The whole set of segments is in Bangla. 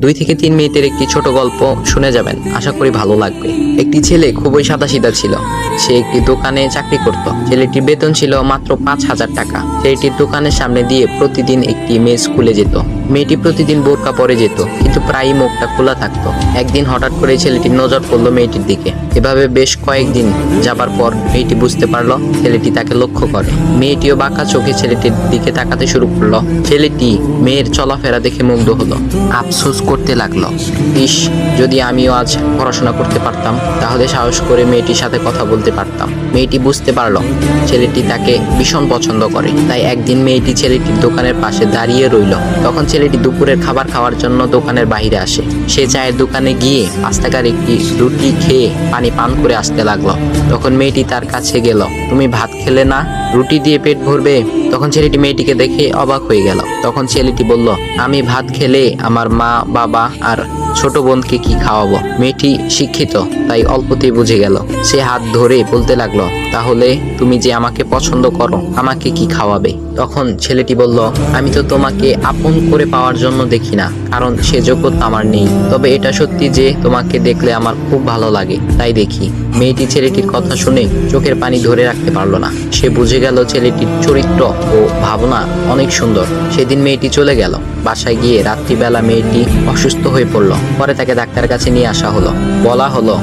2 থেকে 3 মিনিটের একটি ছোট গল্প শুনে যাবেন, আশা করি ভালো লাগবে। একটি ছেলে খুবই সাদাসিধা ছিল। সে একটি দোকানে চাকরি করত। ছেলেটির বেতন ছিল মাত্র 5,000 টাকা। ছেলেটির দোকানের সামনে দিয়ে প্রতিদিন একটি মেয়ে স্কুলে যেত। মেয়েটি প্রতিদিন বোরকা পরে যেত, কিন্তু প্রায়ই মুখটা খোলা থাকতো। একদিন হঠাৎ করে ছেলেটির নজর পড়লো মেয়েটির দিকে। এভাবে বেশ কয়েকদিন যাবার পর মেয়েটি বুঝতে পারলো ছেলেটি তাকে লক্ষ্য করে। মেয়েটিও বাঁকা চোখে ছেলেটির দিকে তাকাতে শুরু করলো। ছেলেটি মেয়ের চলাফেরা দেখে মুগ্ধ হলো। আফসোস করতে লাগলো, ইস, যদি আমিও আজ পড়াশোনা করতে পারতাম, তাহলে সাহস করে মেয়েটির সাথে কথা বলতে পারতাম। মেয়েটি বুঝতে পারলো ছেলেটি তাকে ভীষণ পছন্দ করে। তাই একদিন মেয়েটি ছেলেটির দোকানের পাশে দাঁড়িয়ে রইল। তখন ছেলেটি দুপুরের খাবার খাওয়ার জন্য দোকানের বাইরে আসে। সে চায়ের দোকানে গিয়ে 5 টাকার একটি রুটি খেয়ে পানি পান করে আসতে লাগলো। তখন মেয়েটি তার কাছে গেল। তুমি ভাত খেলে না, রুটি দিয়ে পেট ভরবে? তখন ছেলেটি মেয়েটিকে দেখে অবাক হয়ে গেল। তখন ছেলেটি বলল, আমি ভাত খেলে আমার মা, বাবা আর ছোট বোনকে কি খাওয়াবো? মেয়েটি শিক্ষিত, তাই অল্পতেই বুঝে গেল। সে হাত ধরে বলতে লাগলো, তাহলে তুমি যে আমাকে পছন্দ করো, আমাকে কি খাওয়াবে? তখন ছেলেটি বলল, আমি তো তোমাকে আপন করে পাওয়ার জন্য দেখি না, কারণ সে যোগ্যতা আমার নেই। তবে এটা সত্যি যে তোমাকে দেখলে আমার খুব ভালো লাগে, তাই দেখি। মেয়েটি ছেলেটির কথা শুনে চোখের পানি ধরে রাখতে পারলো না। সে বুঝে গেল ছেলেটির চরিত্র ও ভাবনা অনেক সুন্দর। সেদিন মেয়েটি চলে গেল। বাসায় গিয়ে রাত্রিবেলা মেয়েটি অসুস্থ হয়ে পড়ল। পরে তাকে ডাক্তারের কাছে নিয়ে আসা হলো। বলা হলো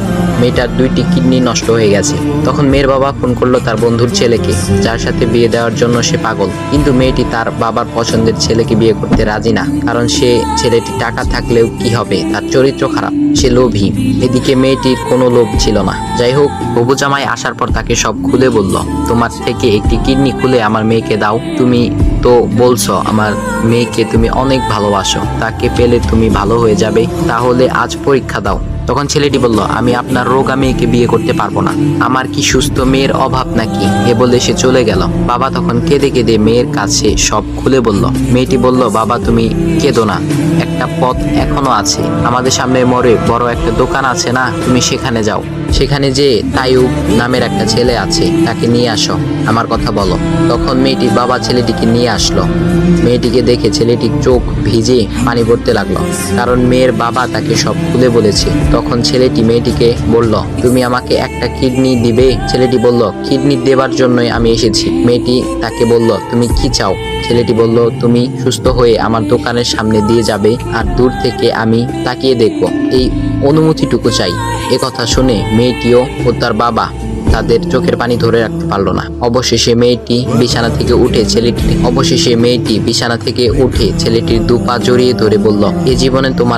মেয়েটার 2টি কিডনি নষ্ট হয়ে গেছে। তখন মেয়ের বাবা ফোন করলো তার বন্ধুর ছেলেকে, যার সাথে বিয়ে দেওয়ার জন্য সে পাগল। কিন্তু মেয়েটি তার বাবার পছন্দের ছেলেকে বিয়ে করতে রাজি না, কারণ সে ছেলেটি টাকা থাকলেও কি হবে, তার চরিত্র খারাপ, সে লোভী। এদিকে মেয়েটির কোনো লোভ ছিল না। যাই হোক, হবু জামাই আসার পর তাকে সব খুলে বলল, তোমার থেকে একটি কিডনি খুলে আমার মেয়েকে দাও। তুমি তো বলছো আমার মেয়েকে তুমি অনেক ভালোবাসো, তাকে পেলে তুমি ভালো হয়ে যাবে, তাহলে আজ পরীক্ষা দাও। তখন ছেলেটি বলল, আমি আপনার রোগা মেয়েকে বিয়ে করতে পারবো না, আমার কি সুস্থ মেয়ের অভাব নাকি? এ বলে সে চলে গেল। বাবা তখন কেঁদে কেঁদে মেয়ের কাছে সব খুলে বলল। মেয়েটি বলল, বাবা তুমি কেঁদো না, একটা পথ এখনো আছে। আমাদের সামনে মোড়ে বড় একটা দোকান আছে না, তুমি সেখানে যাও। সেখানে যে তাইয়ুব নামের একটা ছেলে আছে, তাকে নিয়ে আসো, আমার কথা বলো। তখন মেয়েটির বাবা ছেলেটিকে নিয়ে আসলো। মেয়েটিকে দেখে ছেলেটির চোখ ভিজে পানি পড়তে লাগলো, কারণ মেয়ের বাবা তাকে সব খুলে বলেছে। তখন ছেলেটি মেয়েটিকে বলল, তুমি আমাকে একটা কিডনি দিবে? ছেলেটি বলল, কিডনি দেবার জন্যই আমি এসেছি। মেয়েটি তাকে বলল, তুমি কি চাও? ছেলেটি বলল, তুমি সুস্থ হয়ে আমার দোকানের সামনে দিয়ে যাবে, আর দূর থেকে আমি তাকিয়ে দেখবো, এই অনুমতিটুকু চাই। এ কথা শুনে মেয়েটিও ও তার বাবা তাদের চোখের পানি ধরে রাখতে পারলো না। অবশেষে মেয়েটি বিছানা থেকে উঠে ছেলেটির 2 পা জড়িয়ে ধরে বলল, এ জীবনে তোমার